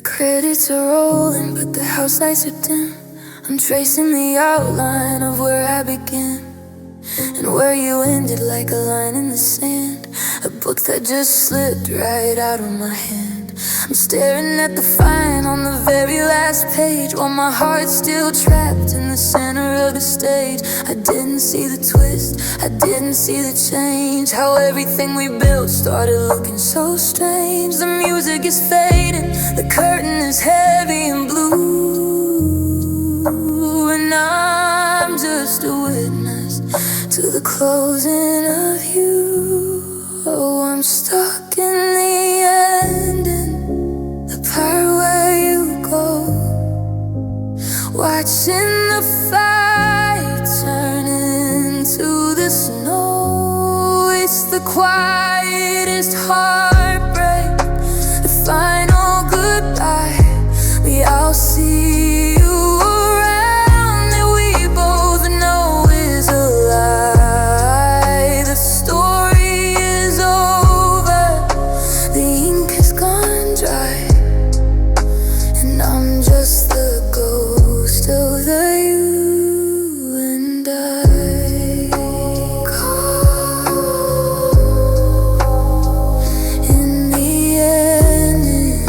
Credits are rolling, but the house lights are dim. I'm tracing the outline of where I began and where you ended, like a line in the sand. A book that just slipped right out of my hand. I'm staring at the fine on the very last page, while my heart's still trapped in the center of the stage. I didn't see the twist, I didn't see the change, how everything we built started looking so strange. The music is fading, the curtain is heavy and blue, and I'm just a witness to the closing of you. Oh, I'm stuck in the ending, the part where you go, watching the fight turn into the snow. It's the quietest heartbreak, the final goodbye. We all see you around that we both know is a lie. The story is over, the ink has gone dry, and I'm just the ghost of the you and I. Caught in the ending.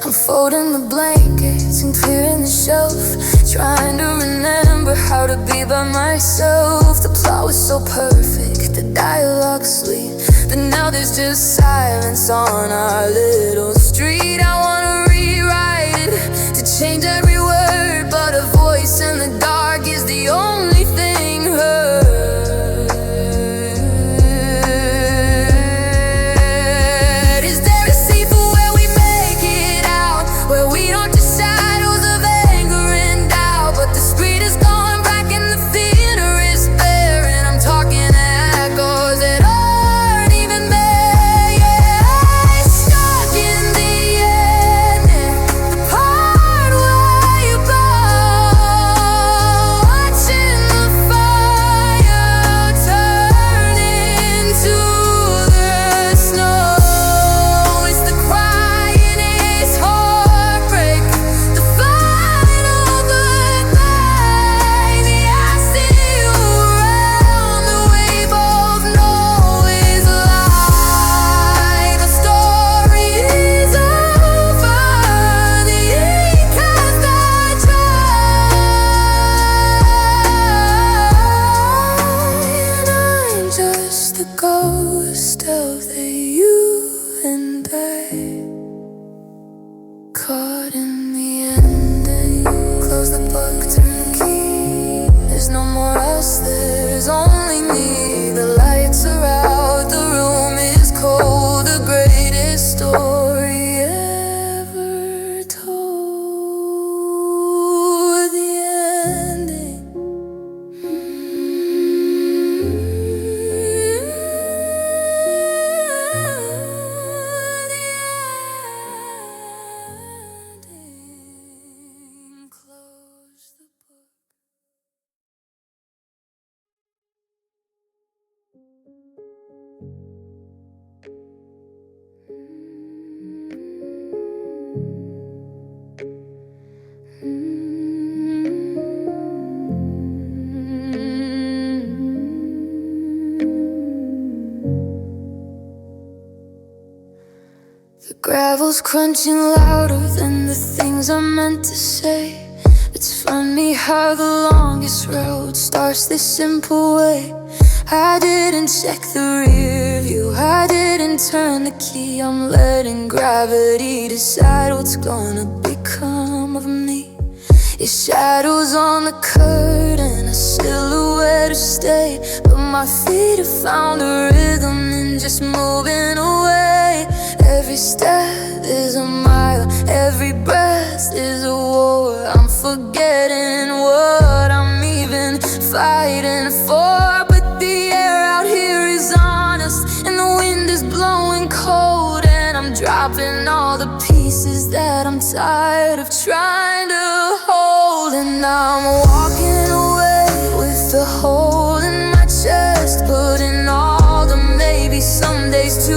I'm folding the blankets and clearing the shelf, trying to remember how to be by myself. The plot was so perfect, the dialogue sweet, but now there's just silence on our little street. I wanna rewrite it, to change every word, but a voice in the dark is the only thing heard. Is there a sequel where we make it out, where we don't just shadows of anger and doubt, but the street is gone black and the theater is bare, and I'm talking echoes that aren't even there. Yeah, stuck in the ending, the part where you go, watching the fire turn into the snow. It's the crying, it's heartbreak, the final goodbye. The I see you around that we both know is a lie. The story is over, the ink has gone dry, and I'm just the ghost of the you and I. Caught in the ending. Close the book, turn the key. There's no more us, there's only me. The lights are out, the room is cold. The greatest story ever told. The ending. Close the book. The gravel's crunching louder than the things I meant to say. It's funny how the longest road starts this simple way. I didn't check the rear view, I didn't turn the key. I'm letting gravity decide what's gonna become of me. Your shadows on the curtain, a silhouette to stay, but my feet have found a rhythm in just moving away. Every step is a mile, every breath is a war. I'm forgetting what I'm even fighting for, but the air out here is honest, and the wind is blowing cold, and I'm dropping all the pieces that I'm tired of trying to hold. And I'm walking away with the hole in my chest, putting all the maybe some days to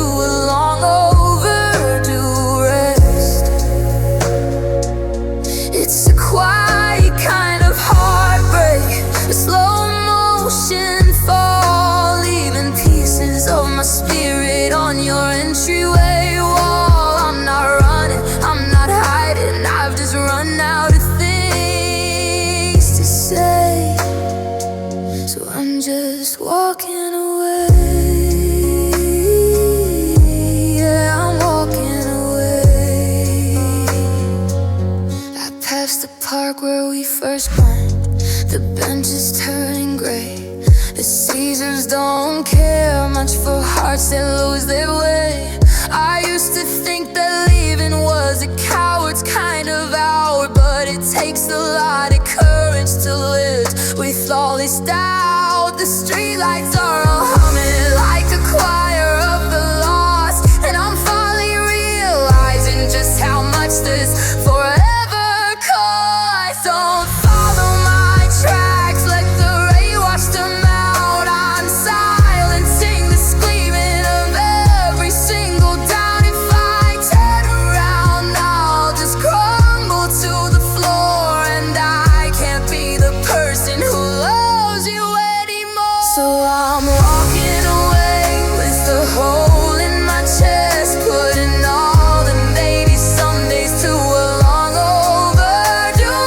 lost and lose their way. I used to think that leaving was a coward's kind of hour, but it takes a lot of courage to live with all this doubt. The streetlights are all humming like a choir of the lost, and I'm finally realizing just how much this forever costs. Don't follow my tracks, let the rain wash them out. I'm silencing the screaming of every single doubt. If I turn around, I'll just crumble to the floor, and I can't be the person who loves you anymore. So I'm walking away with the hole in my chest, putting all the maybe somedays to a long overdue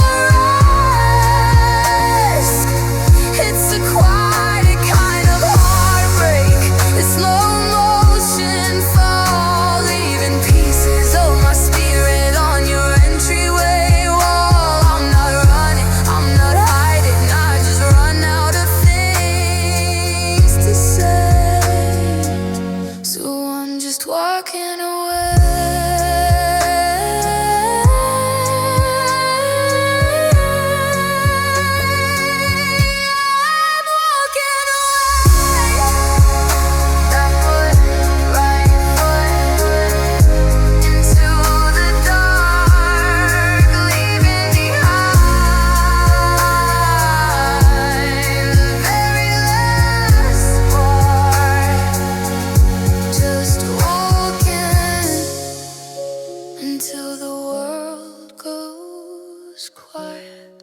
rest. It's a quiet kind of heartbreak, a slow motion fall, leaving pieces of my spirit on your entryway wall. I'm not running, I'm not hiding, I just run out of things to say. So I'm just walking away. I'm walking away. That foot, right foot, into the dark, leaving behind the very last part. Just walking until the world goes quiet.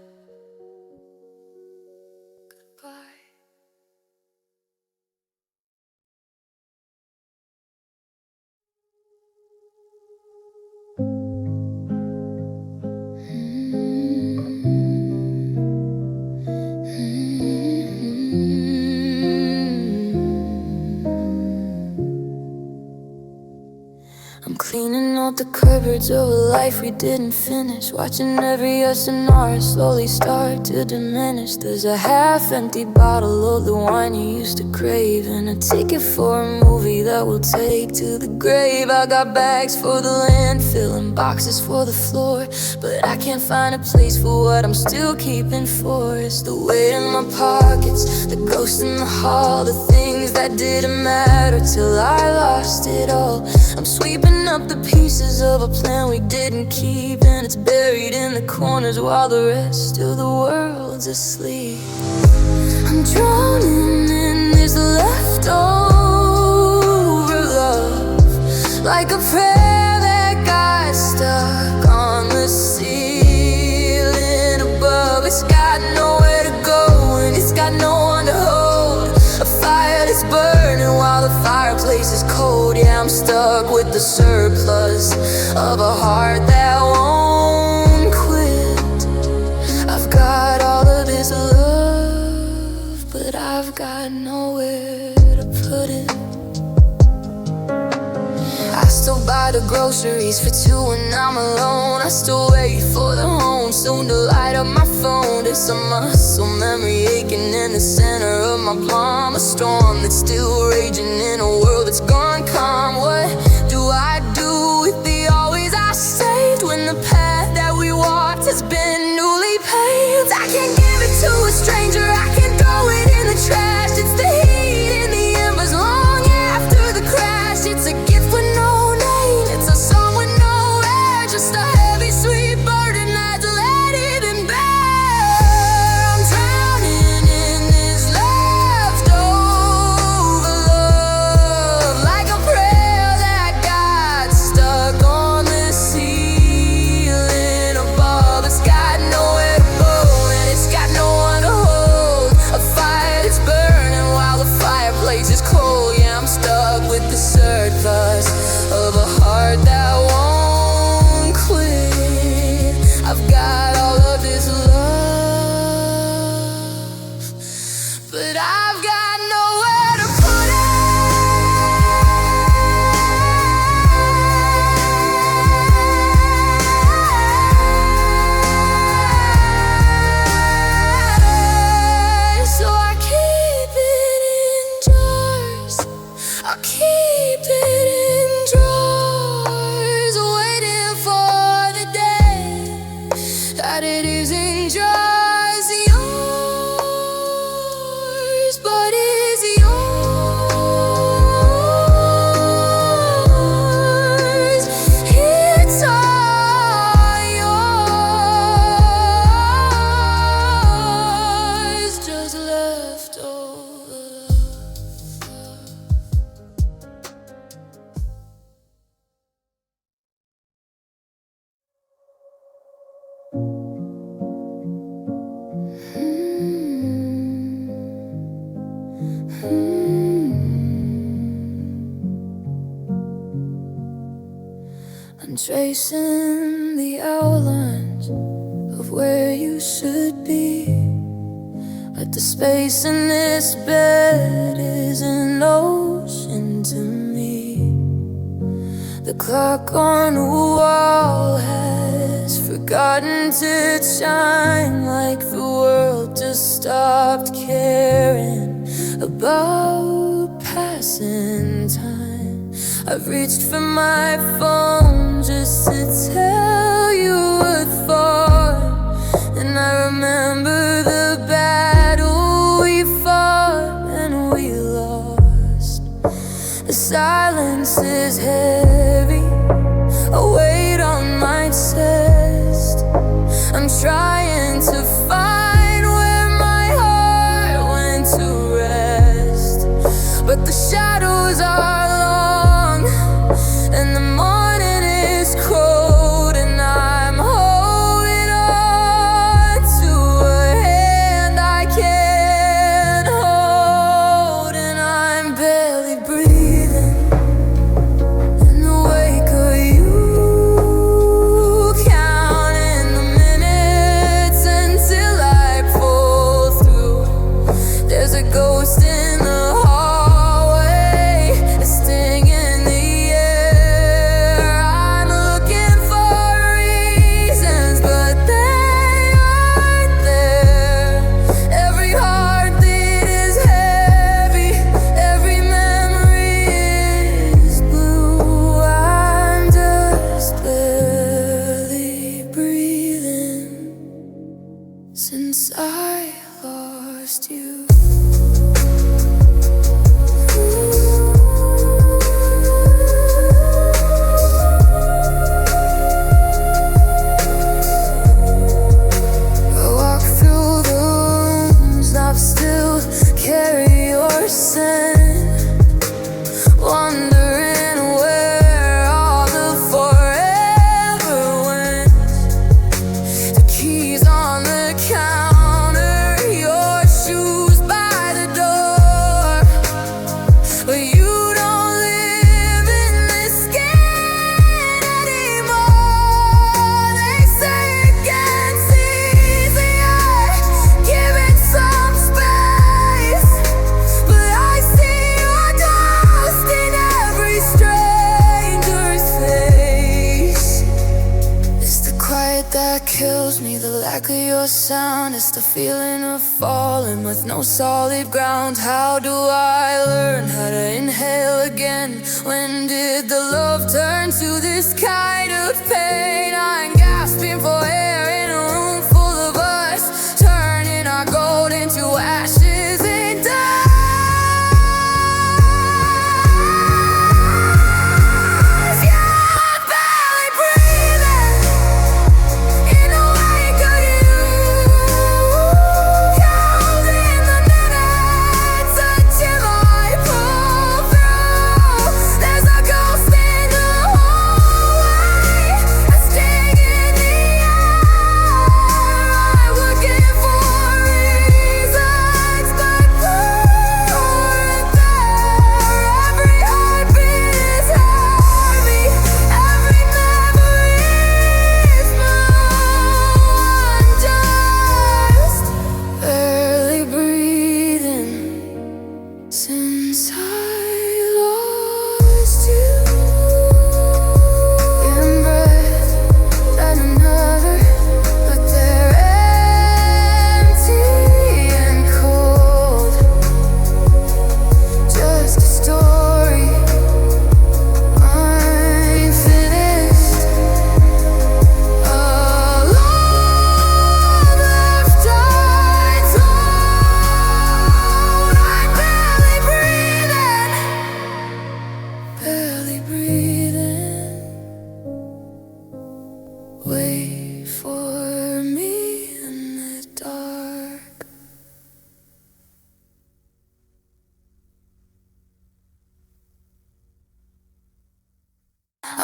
Goodbye. I'm cleaning out the cupboards of a life we didn't finish, watching every SNR slowly start to diminish. There's a half-empty bottle of the wine you used to crave, and a ticket for a movie that we'll take to the grave. I got bags for the landfill and boxes for the floor, but I can't find a place for what I'm still keeping for. It's the weight in my pockets, the ghost in the hall, the things that didn't matter till I lost it all. I'm sweeping up the pieces of a plan we didn't keep, and it's buried in the corners while the rest of the world's asleep. I'm drowning in this leftover love, like a prayer that got stuck on the ceiling above. It's got nowhere to go and it's got no one to hold. A fire that's burning while the fireplace is cold. Yeah, I'm stuck with the surplus of a heart that won't quit. I've got all of this love, but I've got nowhere to put it. I still buy the groceries for two when I'm alone. I still wait for the home soon to light up my phone. It's a muscle memory aching in the center of my palm, a storm that's still raging in a world that's gone calm. What do I do with the always I saved when the path that we walked has been newly paved? I can't give it to a stranger, I can't throw it in the trash. It's the heat in the embers long after the crash. It's a gift with no name, it's a song with no air, just a heavy sweet burden that's let it in bare. I'm drowning in this leftover love. keep it in drawers, waiting for the day that it isn't just yours, but is yours. It's all yours, just leftover love. I'm tracing the outlines of where you should be, but the space in this bed is an ocean to me. The clock on the wall has forgotten to chime, like the world just stopped caring about passing time. I've reached for my phone just to tell you what for, and I remember the battle we fought and we lost. The silence is heavy, a weight on my chest. I'm trying to find where my heart went to rest, but the shadows are long and the morning is cold, and I'm holding on to a hand I can't hold, and I'm barely breathing in the wake of you, counting the minutes until I pull through. There's a ghost in the hallway, a sting in the air. I'm looking for reasons, but they aren't there. Every heartbeat is heavy, every memory is blue. I'm just barely breathing since I lost you. I walk through the rooms, I still carry your scent, wondering where all the forever went. The keys on the counter, your shoes by the door, but you don't live in this skin anymore. They say it gets easier, give it some space, but I see your dust in every stranger's face. It's the quiet that kills me, the lack of your sound. It's the feeling of falling with no solid ground. How do I learn how to inhale again? When did the love turn to this kind of pain? I'm gasping for air in a room full of us, turning our gold into ashes and dust. You're barely breathing in the wake of you, counting the minutes until I pull through. There's a ghost in the hallway,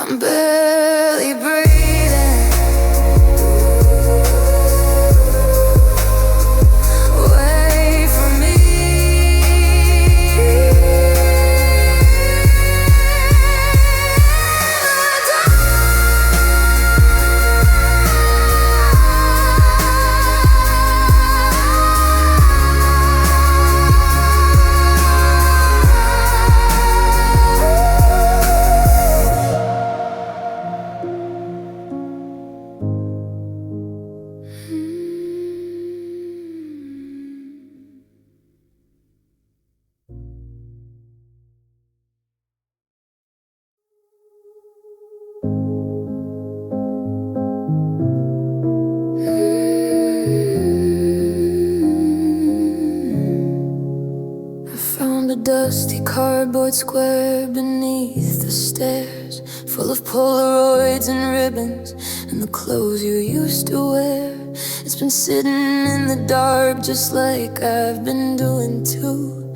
I'm barely breathing. Wait for me. A dusty cardboard square beneath the stairs, full of Polaroids and ribbons and the clothes you used to wear. It's been sitting in the dark just like I've been doing too.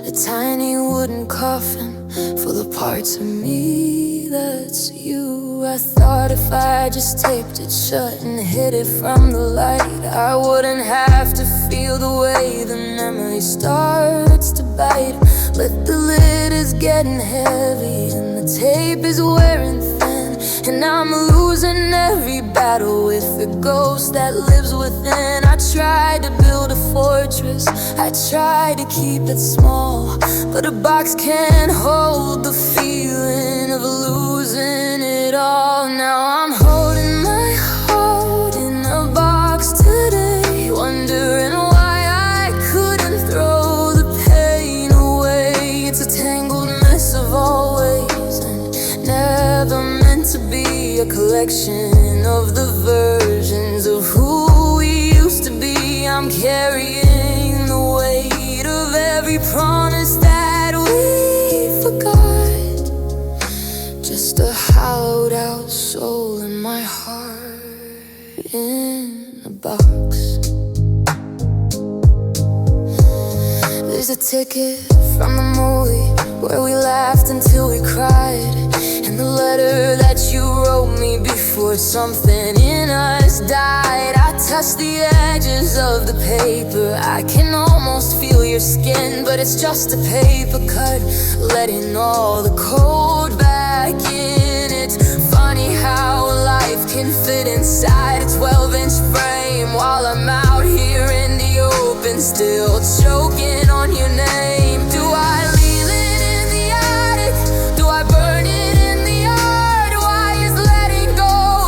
A tiny wooden coffin full of parts of me, that's you. I thought if I just taped it shut and hid it from the light, I wouldn't have to feel the way the memory starts to bite. But the lid is getting heavy and the tape is wearing thin, and I'm losing every battle with the ghost that lives within. I tried to build a fortress, I tried to keep it small, but a box can't hold the feeling of losing it all. Now I'm holding my heart in a box today, wondering why I couldn't throw the pain away. It's a tangled mess of always and never meant to be a collection of the versions of who we used to be. I'm carrying the weight of every promise that we forgot, just a hollowed out soul in my heart in a box. There's a ticket from the movie where we laughed until we cried, and the letter that you wrote me before something in us died. I touched the edges of the paper, I can almost feel your skin, but it's just a paper cut, letting all the cold back in. It's funny how life can fit inside a 12-inch frame, while I'm out here in the open still choking on your name. Do I leave it in the attic? Do I burn it in the yard? Why is letting go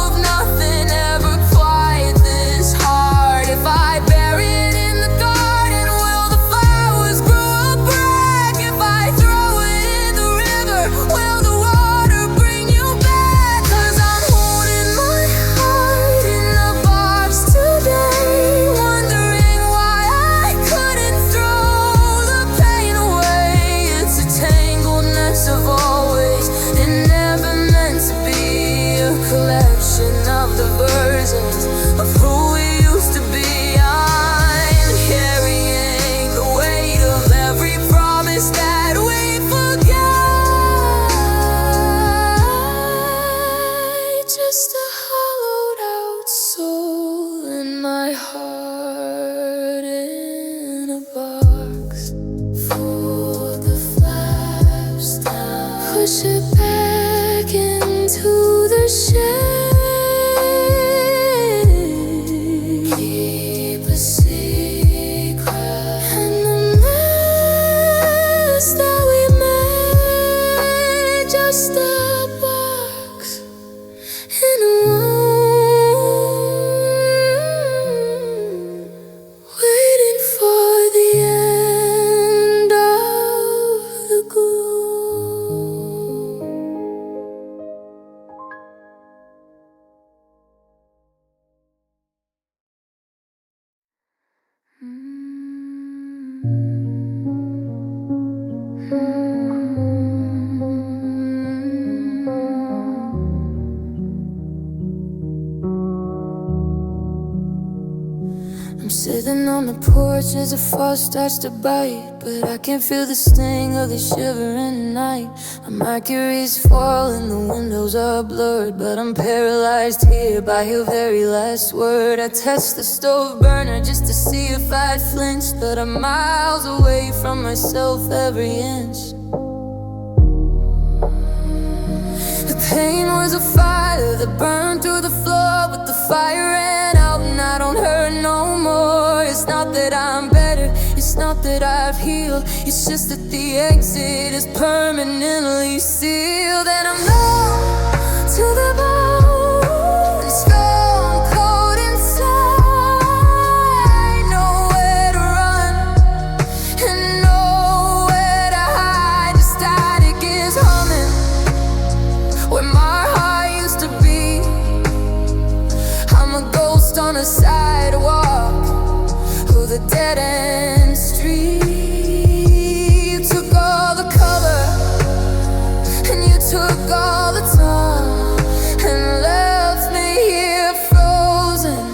of nothing ever quite this hard? If I bury it in the garden, will the flowers grow back? If I throw it in the river, will the water bring you back? 'Cause I'm holding my heart in a box today, wondering why I couldn't throw the pain away. It's a tangled mess of always and never meant to be a collection of the versions of who we used to be. I'm carrying the weight of every promise that we forgot, just a hollowed out soul in my heart in a box. Fold the flaps down, push it back into the shade. Keep a secret, and the mess that we made, just a box in a room, waiting for the end of the gloom. I'm sitting on the porch as the frost starts to bite, but I can feel the sting of the shiver in the night. My Mercury's falling, the windows are blurred, but I'm paralyzed here by your very last word. I touched the stove burner just to see if I'd flinch, but I'm miles away from myself every inch. The pain was a fire that burned through the floor, but the fire ran out and I don't hurt no more. It's not that I'm better, it's not that I've healed, it's just that the exit is permanently sealed. And I'm numb to the bone, stone cold inside. Nowhere to run and nowhere to hide. The static is humming where my heart used to be. I'm a ghost on a sidewalk of the dead-end street. You took all the color and you took all the time and left me here frozen,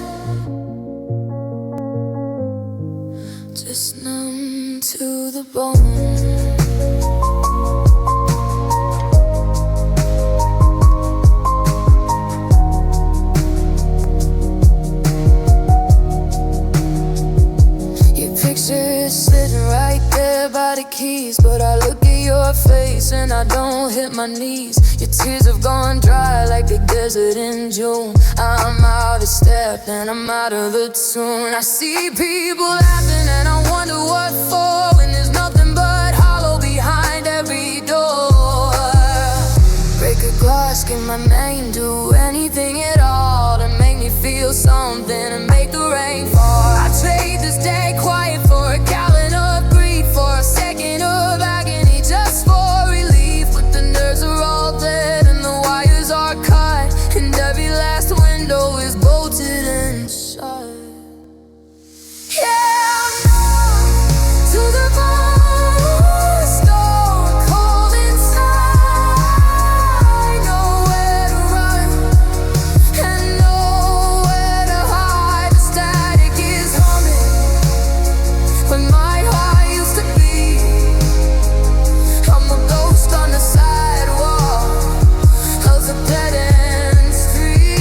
just numb to the bone. Pictures sitting right there by the keys, but I look at your face and I don't hit my knees. Your tears have gone dry like the desert in June. I'm out of step and I'm out of the tune. I see people laughing and I wonder what for, when there's nothing but hollow behind every door. Break a glass, get my name, do anything at all to make me feel something and make the rain fall. I trade this day quiet for a gallon of grief, for a second of agony just for relief. But the nerves are all dead and the wires are cut, and every last window is bolted and shut. Yeah, I'm numb to the bone, stone cold inside. Nowhere to run and nowhere to hide. The static is humming when my heart used to be. I'm a ghost on the sidewalk of the dead-end street.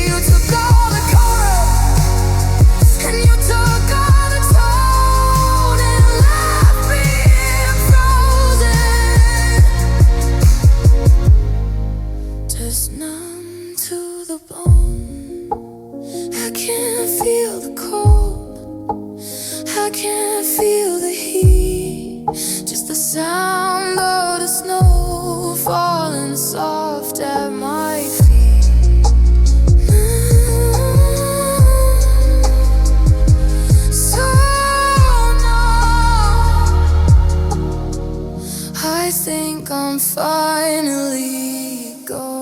You took all the color and you took all the tone and left me here frozen, just numb to the bone. I can't feel the cold, I can't feel the heat, just the sound of the snow falling soft at my feet. So numb, I think I'm finally gone.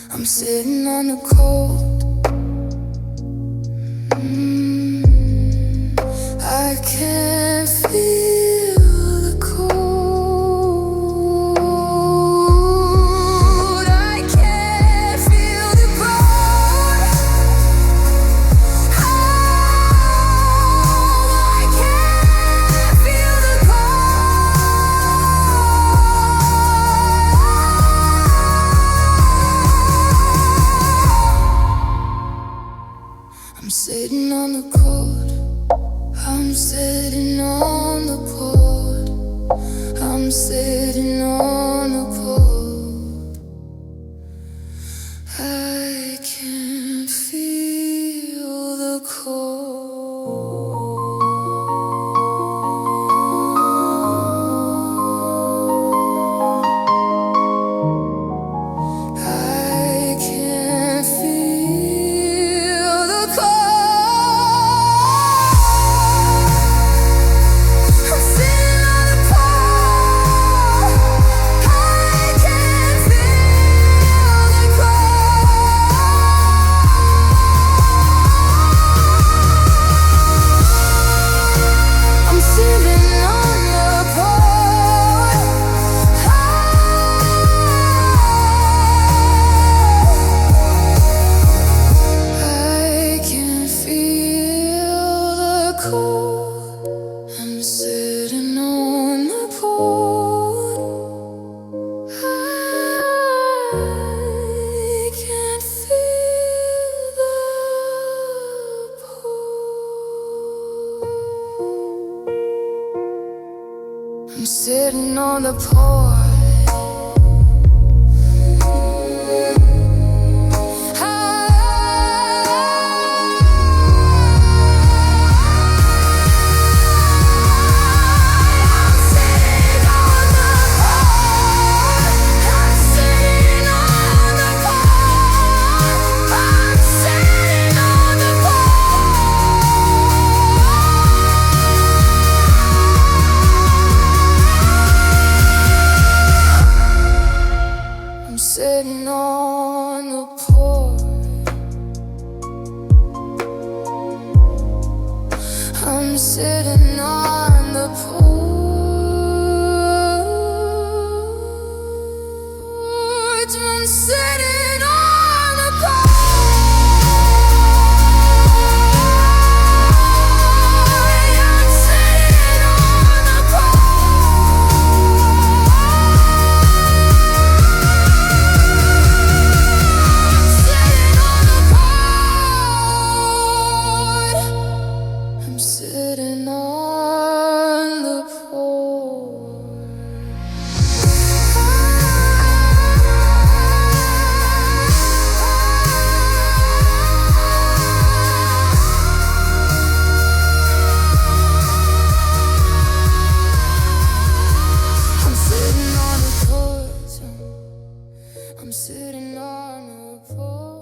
I'm sitting on the cold. I can't feel the cold. I can't feel the cold. Oh, I can't feel the cold. I'm sitting on the cold. I'm sitting sitting on the porch. Sitting on the porch, I'm sitting on the porch, I'm sitting on the sitting on the porch. I'm sitting on the porch. I'm sitting on the porch.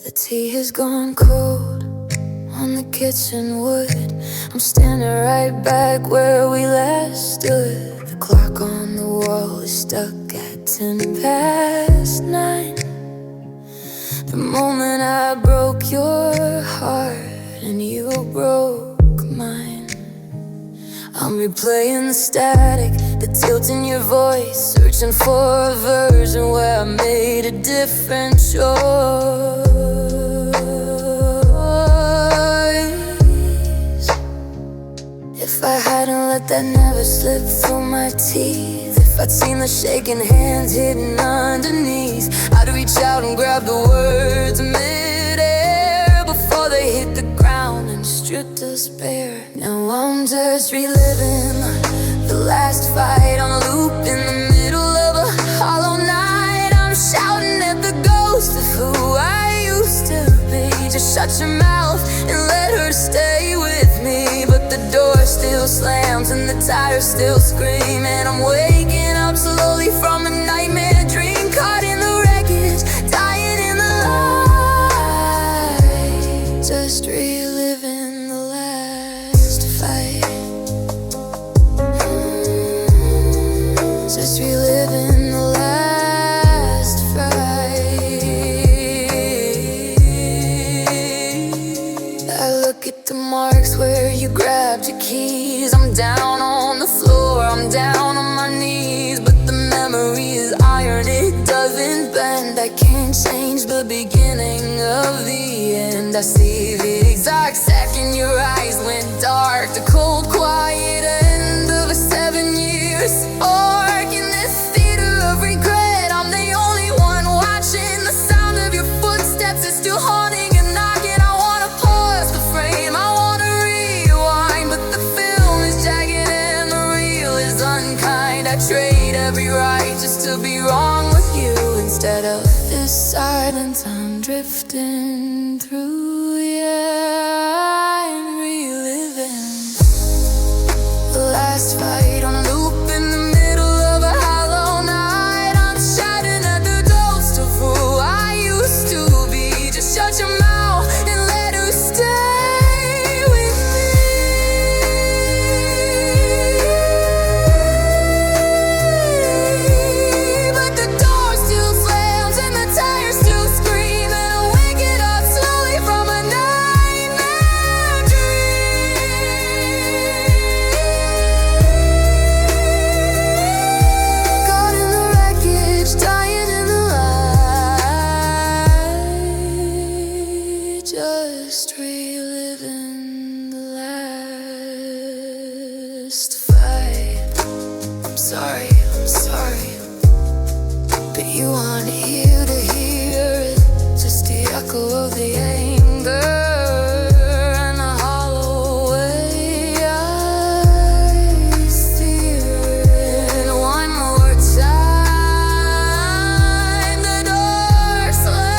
The tea has gone cold on the kitchen wood. I'm standing right back where we last stood. The clock on the wall is stuck at 9:10. The moment I broke your heart and you broke mine, I'm replaying the static, the tilt in your voice, searching for a version where I made a different choice. If I hadn't let that never slip through my teeth, if I'd seen the shaking hands hidden underneath, I'd reach out and grab the words mid-air before they hit the ground and stripped us bare. Now I'm just reliving the last fight on a loop in the middle of a hollow night. I'm shouting at the ghost of who I used to be. Just shut your mouth and let her stay with me. But the door still slams and the tires still scream, and I'm waking up slowly from a nightmare dream, caught in the wreckage, dying in the light, just reliving the last fight. Just reliving the last fight. I look at the marks where you grabbed your keys. I'm down on the floor, I'm down on my knees, but the memory is iron, it doesn't bend. I can't change the beginning of the end. I see the exact second your eyes went dark, the cold, quiet end of a 7 years arc. In this theater of regret, I'm the only one watching. The sound of your footsteps is still haunting and knocking. I wanna pause the frame, I wanna rewind, but the film is jagged and the reel is unkind. I trade every right just to be wrong with you. Instead of this silence I'm drifting through, yeah, I'm reliving the last fight on a loop in the middle of a hollow night. I'm shouting at the ghost of who I used to be. Just shut your mouth and let her stay with me. But the door still slams and the tires still scream, and I'm waking up slowly from I'm sorry, but you aren't here to hear it. Just the echo of the anger and a hollow way I steer it. One more time, the door slams.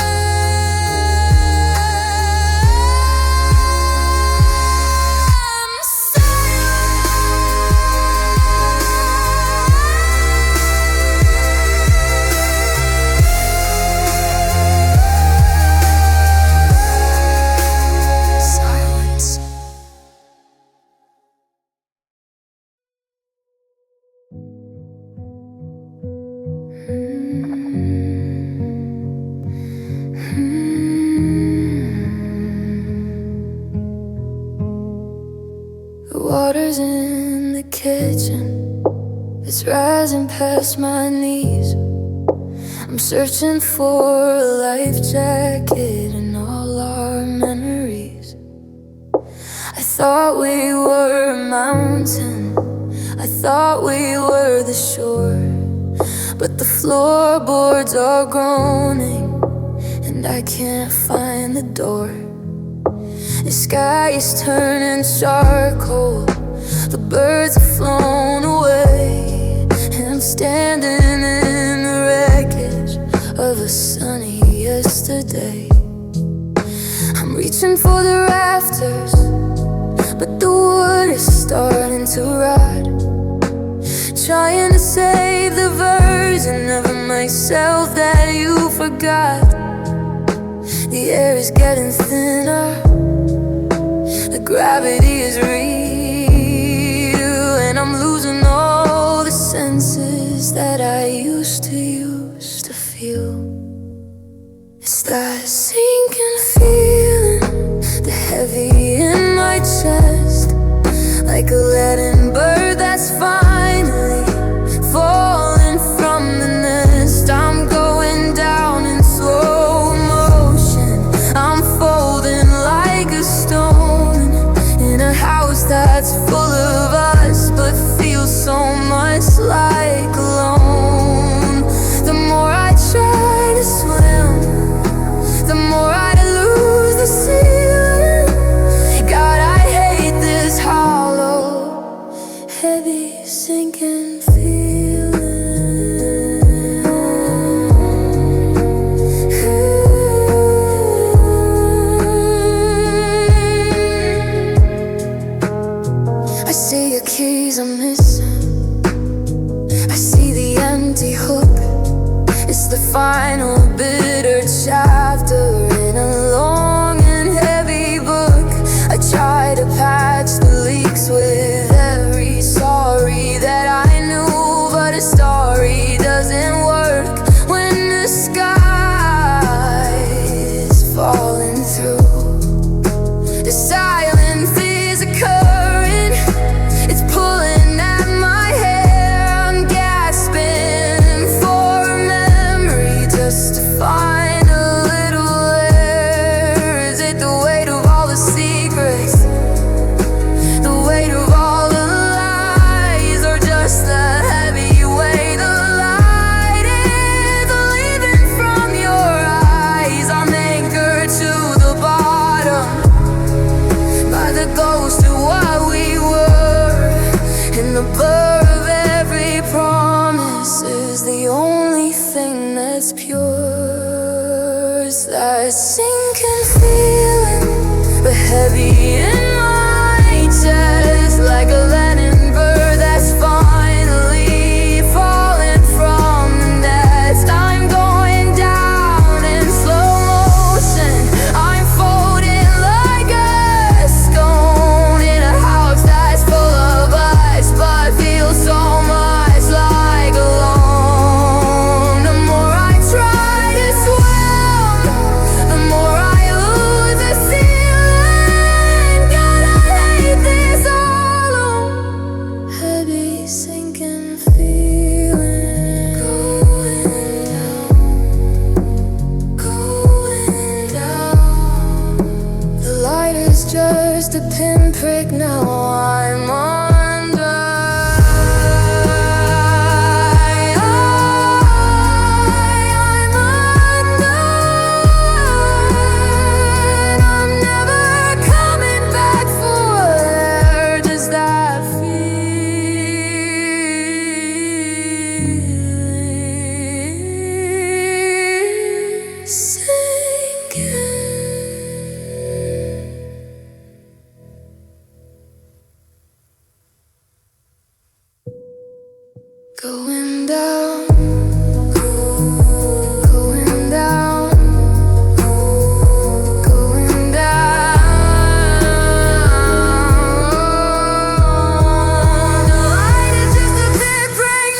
The water's in the kitchen, it's rising past my knees. I'm searching for a life jacket in all our memories. I thought we were a mountain, I thought we were the shore, but the floorboards are groaning and I can't find the door. The sky is turning charcoal, the birds have flown away, and I'm standing in the wreckage of a sunny yesterday. I'm reaching for the rafters, but the wood is starting to rot. Trying to save the version of myself that you forgot. The air is getting thinner, the gravity is real, and I'm losing all the senses that I used to feel. It's that sinking feeling, the heavy in my chest, like a leaden bird that's finally falling from the nest. I'm going down in slow motion, I'm folding like a stone in a house that's full of us, but feels so much like alone. The more I try to swim, the more I lose the ceiling. God, I hate this hollow, heavy, sinking feeling. I see your keys are missing, I see the empty hook. It's the final bitter chapter in a long and heavy book. I try to patch the leaks with every sorry that I knew, but a story doesn't work when the sky is falling through. The silence is a current, it's pulling at my hair. I'm gasping for a memory just to find a little air. Is it the weight of all the secrets, the weight of all the lies, or just the heavy way the light is leaving from your eyes? I'm anchored to the bottom by the ghost of what we were, and the blur of every promise is the only thing that's pure. It's that sinking feeling, but heavy in my chest, like a leaden bird that's finally falling from the nest. I'm going down in slow motion, I'm folding like a scone in a house that's full of us, but feels so much like alone. The more I try to swim, the more I lose the ceiling. God, I hate this hollow, heavy, sinking feeling. Going down. The light is just a pinprick, now I'm under. Going down, going down, going down. The light is just a bit bright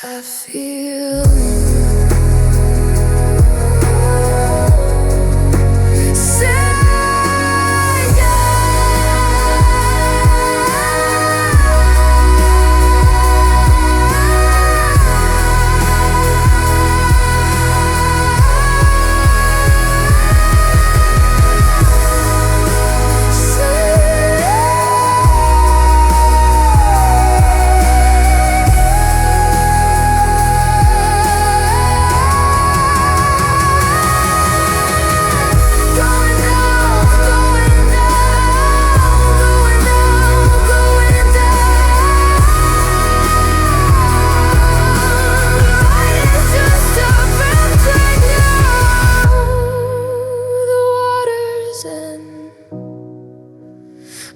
I feel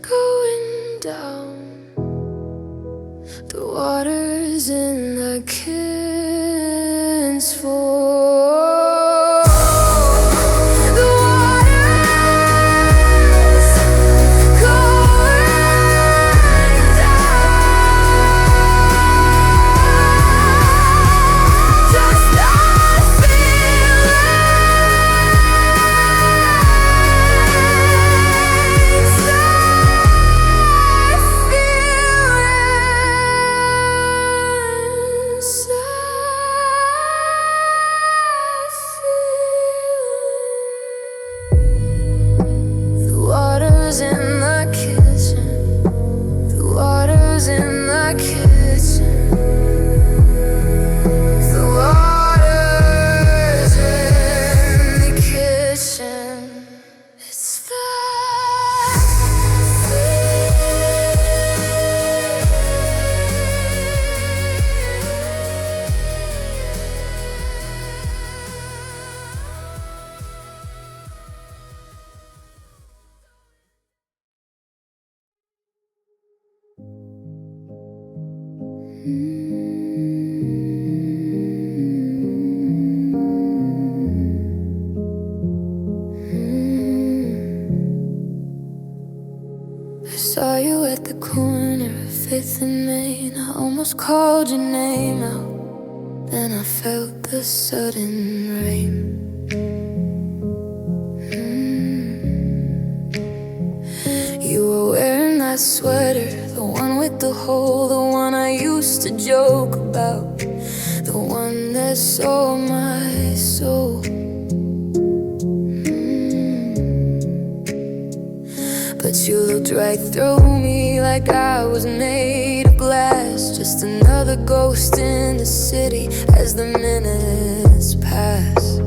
going down. The waters in the kit's full. The waters going down. Just that in the kitchen, the water's in the kitchen, the water's in the kitchen. It's that I saw you at the corner of 5th and Main. I almost called your name out, then I felt the sudden rain. You were wearing that sweater, the one with the hole, the one I used to joke about, the one that sold my soul. But you looked right through me like I was made of glass, just another ghost in the city as the minutes pass.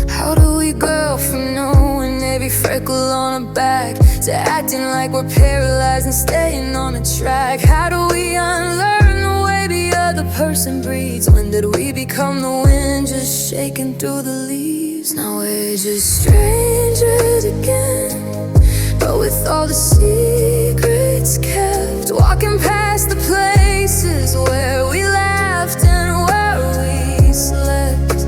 How do we go from knowing every freckle on our back to acting like we're paralyzed and staying on a track? How do we unlearn the way the other person breathes? When did we become the wind just shaking through the leaves? Now we're just strangers again, but with all the secrets kept, walking past the places where we laughed and where we slept.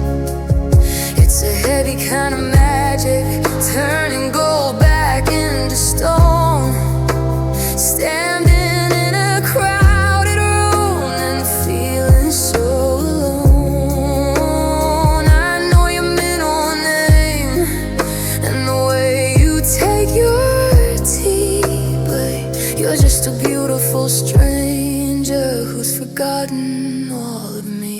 It's a heavy kind of magic, turning gold back into stone, standing in a crowded room and feeling so alone. I know your middle name and the way you take beautiful stranger who's forgotten all of me.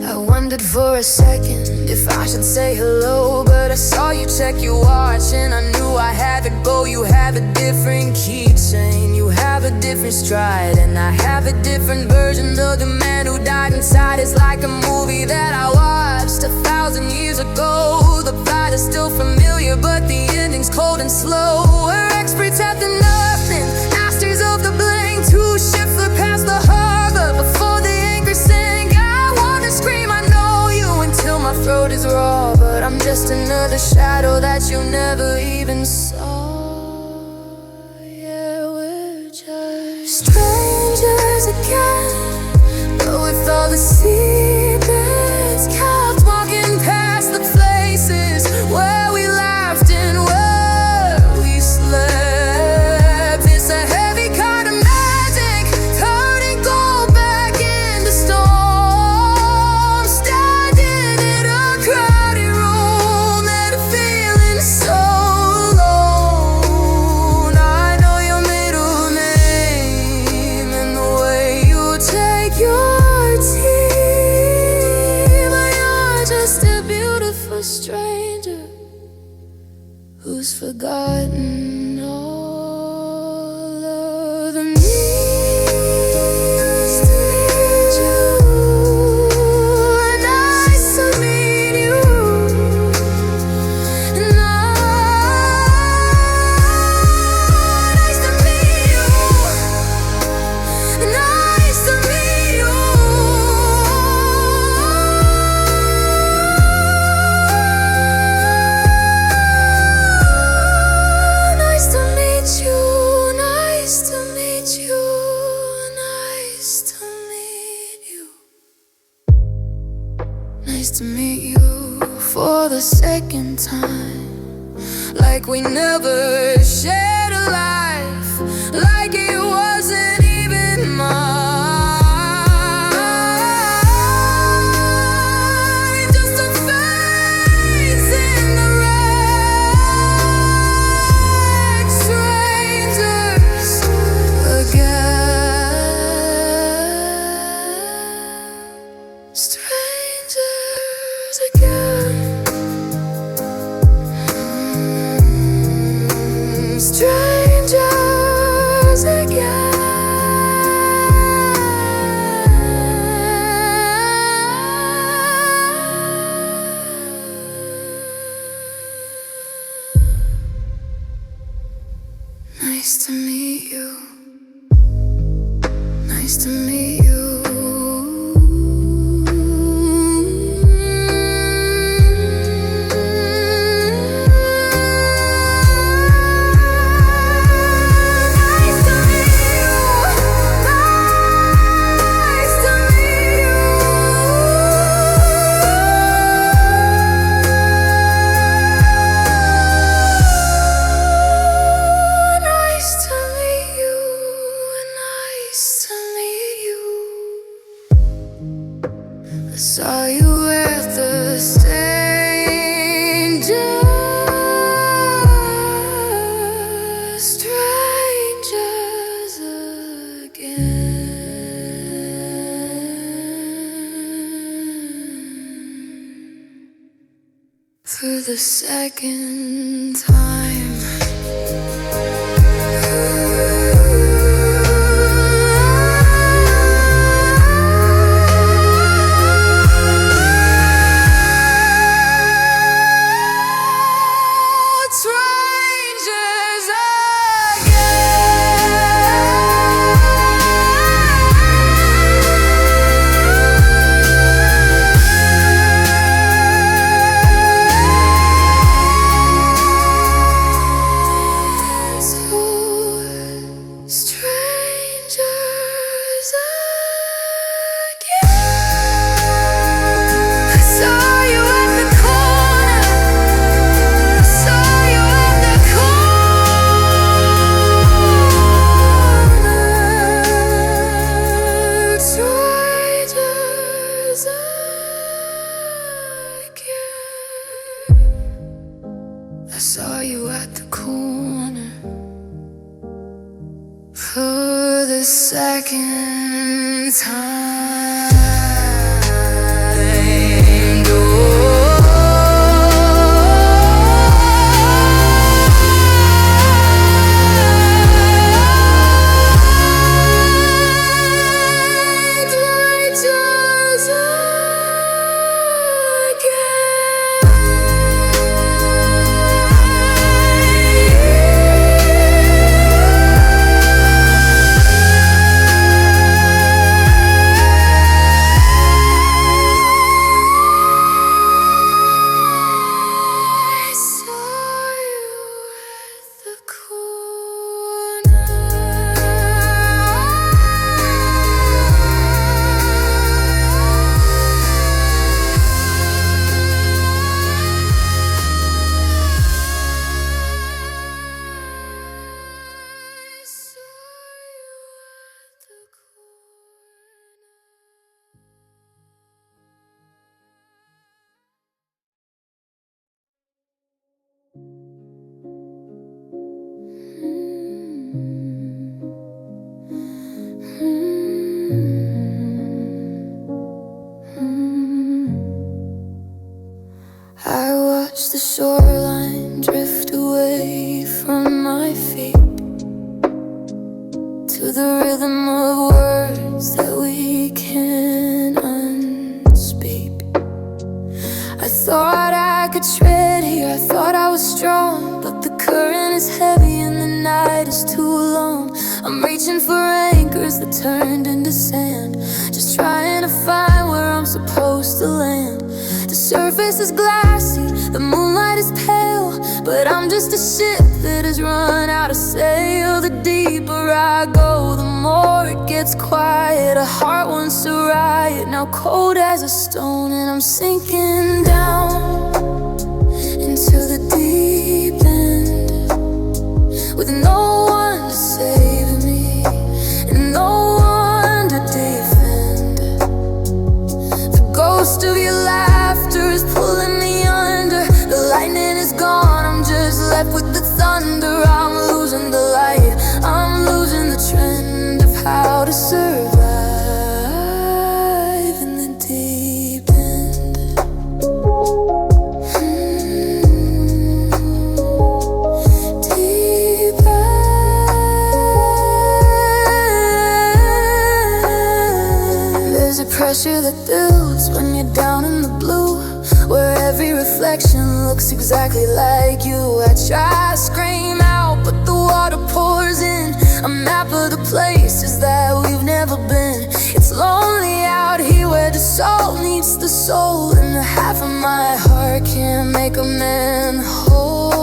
I wondered for a second if I should say hello, but I saw you check your watch and I knew I had to go. You have a different keychain, you have a different stride, and I have a different version of the man who died inside. It's like a movie that I watched 1,000 years ago. The plot is still familiar, but the ending's cold and slow. We're experts at the nothing, masters of the blank. Two ships look past the harbor before the anchor sank. I wanna scream, I know you, until my throat is raw, but I'm just another shadow that you never even saw. Yeah, we're just strangers again, but with all the secrets kept, walking past the places where we laughed and where we slept. It's a heavy kind of magic, turning gold back into storm. Standing in a crowded room, that feeling so alone. I know your middle name and the way you take your tea, but you're just a beautiful stranger who's forgotten all of the means to meet you. Nice to meet you. Nice to meet you. Nice to meet you. Nice to meet you, nice to meet you, nice to meet you. Nice to meet you for the second time, like we never shared a life, like it wasn't even mine. Just a face in the wreck, strangers again. Strangers again. Strangers again. Nice to meet you. Nice to meet you. I saw you at the strangers again. For the second time. I saw you at the corner. second time. I watch the shoreline drift away from my feet to the rhythm of words that we can unspeak. I thought I could tread here, I thought I was strong, but the current is heavy and the night is too long. I'm reaching for anchors that turned into sand, just trying to find where I'm supposed to land. The surface is glassy, the moonlight is pale, but I'm just a ship that has run out of sail. The deeper I go, the more it gets quiet. A heart wants to riot, now cold as a stone, and I'm sinking down into the deep end with no one to save me and no one to defend. The ghost of your laughter is pulling me under. The lightning is gone, I'm just left with the thunder. I'm losing the light, I'm losing the trend of how to survive in the deep end. Deep end. There's a pressure that builds when you're down in the blue, where every reflection looks exactly like you. I try to scream out, but the water pours in. A map of the places that we've never been. It's lonely out here where the soul meets the soul, and the half of my heart can't make a man whole.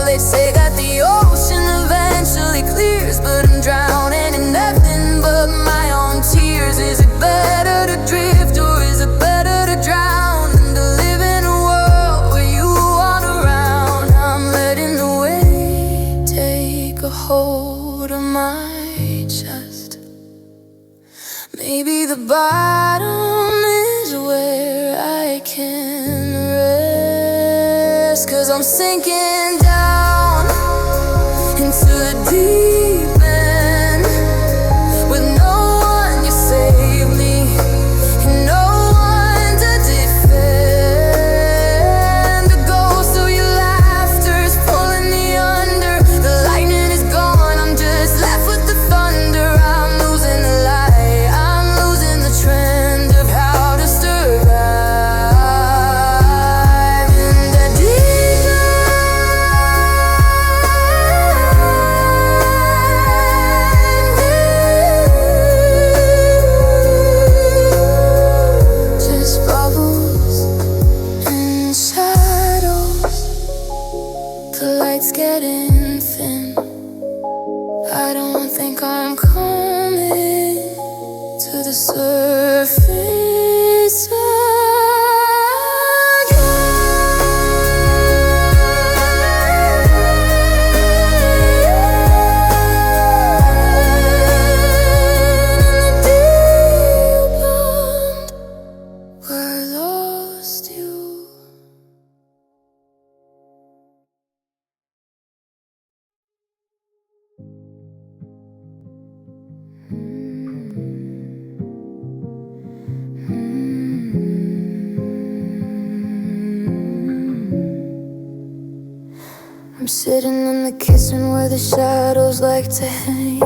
They say that the ocean eventually clears, but I'm drowning in nothing but my own tears. Is it better to drift, or is it better to drown than to live in a world where you aren't around? I'm letting the weight take a hold of my chest. Maybe the bottom is where I can rest, 'cause I'm sinking down into the deep end with no one to save me and no one to defend. The ghost of your laughter is pulling me under. The lightning is gone, I'm just left with the thunder. I'm losing the light, I'm losing the trend of how to survive in the deep end. Just bubbles and shadows, the light's getting thin. I don't think I'm coming to the surface where I lost you. I'm sitting in the kitchen where the shadows like to hang,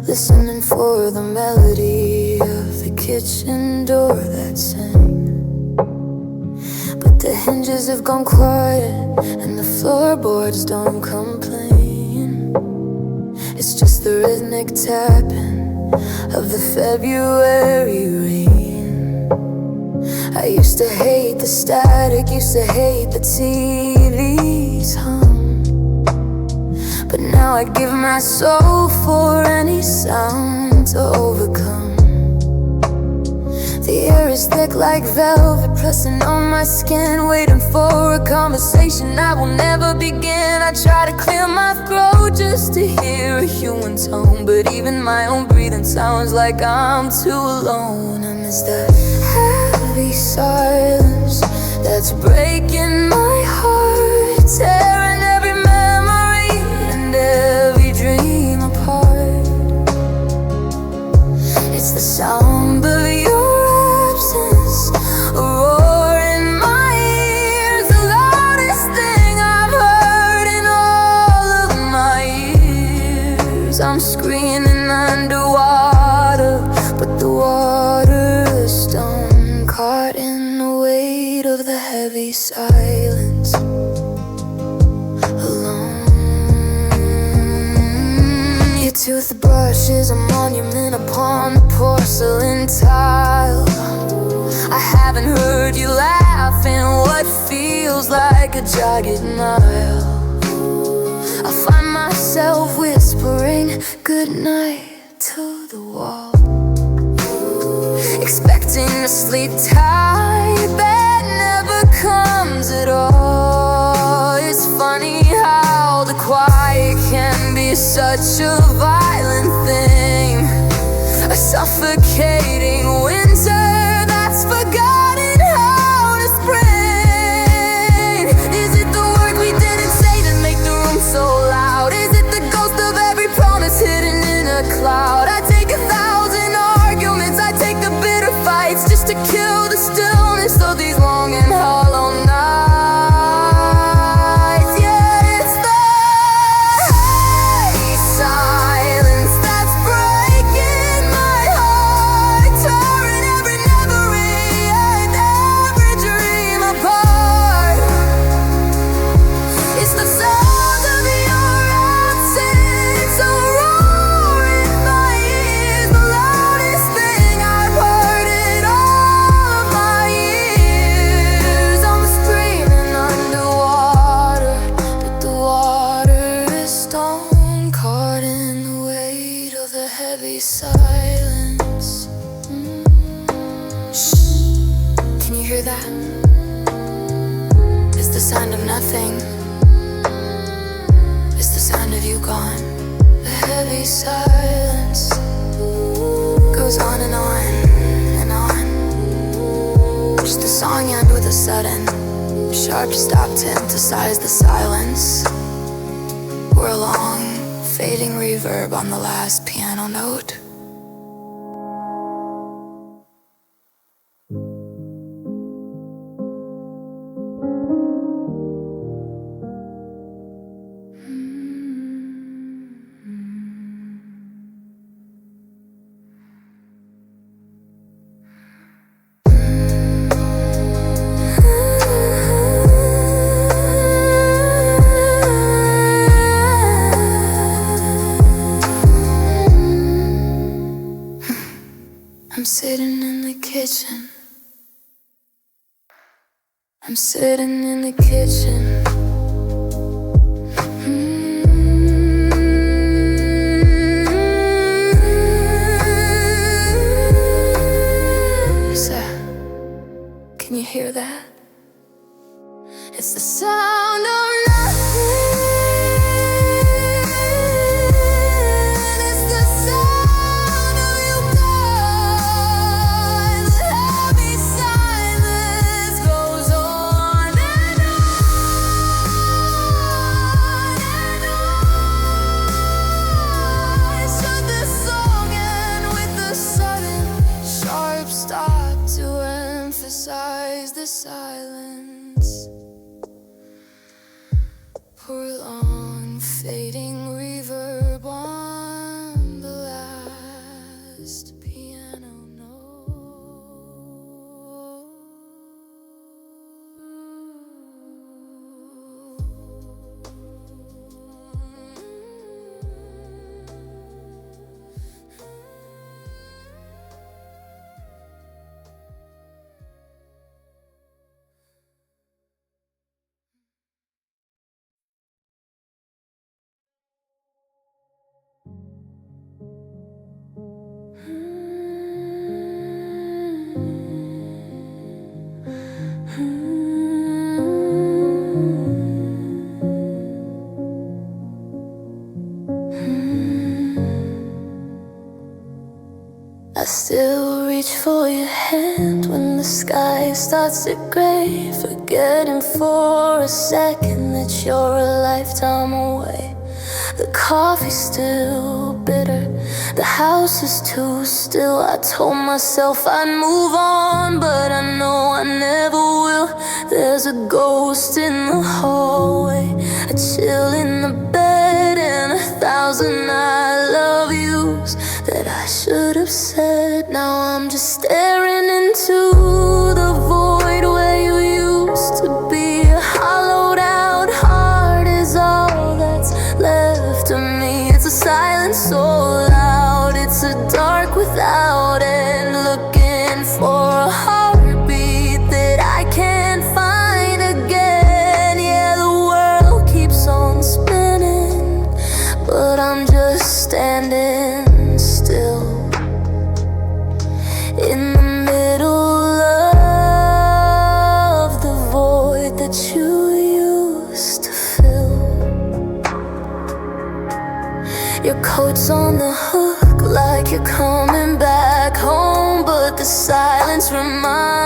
listening for the melody of the kitchen door that sang. But the hinges have gone quiet and the floorboards don't complain. It's just the rhythmic tapping of the February rain. I used to hate the static, used to hate the TV's hum, but now I'd give my soul for any sound to overcome. The air is thick like velvet, pressing on my skin, waiting for a conversation that will never begin. I try to clear my throat just to hear a human tone, but even my own breathing sounds like I'm too alone. I miss the heavy silence that's breaking my heart, tearing every memory and every dream apart. It's the sound of your absence, a roar in my ears, the loudest thing I've heard in all of my years. I'm screaming underwater, but the water is stone, caught in the weight of the heavy silence. Your toothbrush is a monument upon the porcelain tile. I haven't heard you laugh in what feels like a jagged mile. I find myself whispering goodnight to the wall, expecting to sleep tight, that never comes at all. It's funny how the quiet can be such a violent thing, a suffocating winter that's forgotten how to spring. Is it the word we didn't say that make the room so loud? Is it the ghost of every promise hidden in a cloud? I take 1,000 arguments, I take the bitter fights just to kill the stillness of these long and hollow nights. Yeah, it's the heavy silence that's breaking my heart, tearing every memory and every dream apart. It's the sound of your absence, a roar in my ears, the loudest thing I've heard in all of my years. I'm screaming underwater, but the water is stone, caught in the weight of the heavy silence. Shh, can you hear that? It's the sound of nothing. It's the sound of you gone. The heavy silence goes on and on and on. Just the song end with a sudden, sharp stop to emphasize the silence, or a long, fading reverb on the last piano note. I'm sitting in the kitchen. I'm sitting in the kitchen. Sir, can you hear that? It's the sound of nothing. It's the sound of you gone. The heavy silence goes on and on and on. Should this song end with a sudden, sharp stop to emphasize the silence? Pour on fading reverb on the last piano I still reach for your hand when the sky starts to gray, forgetting for a second that you're a lifetime away. The coffee's still bitter, the house is too still. I told myself I'd move on, but I know I never will. There's a ghost in the hallway, a chill in the bed, and 1,000 I love yous that I should have said. Now I'm just staring into the void where you used to be. A hollowed out heart is all that's left of me. It's a silence so loud, it's a dark without end, looking for a heartbeat that I can't find again. Yeah, the world keeps on spinning, but I'm just standing still in the middle of the void that you used to fill. Your coat's on the hook like you're coming back home, but the silence reminds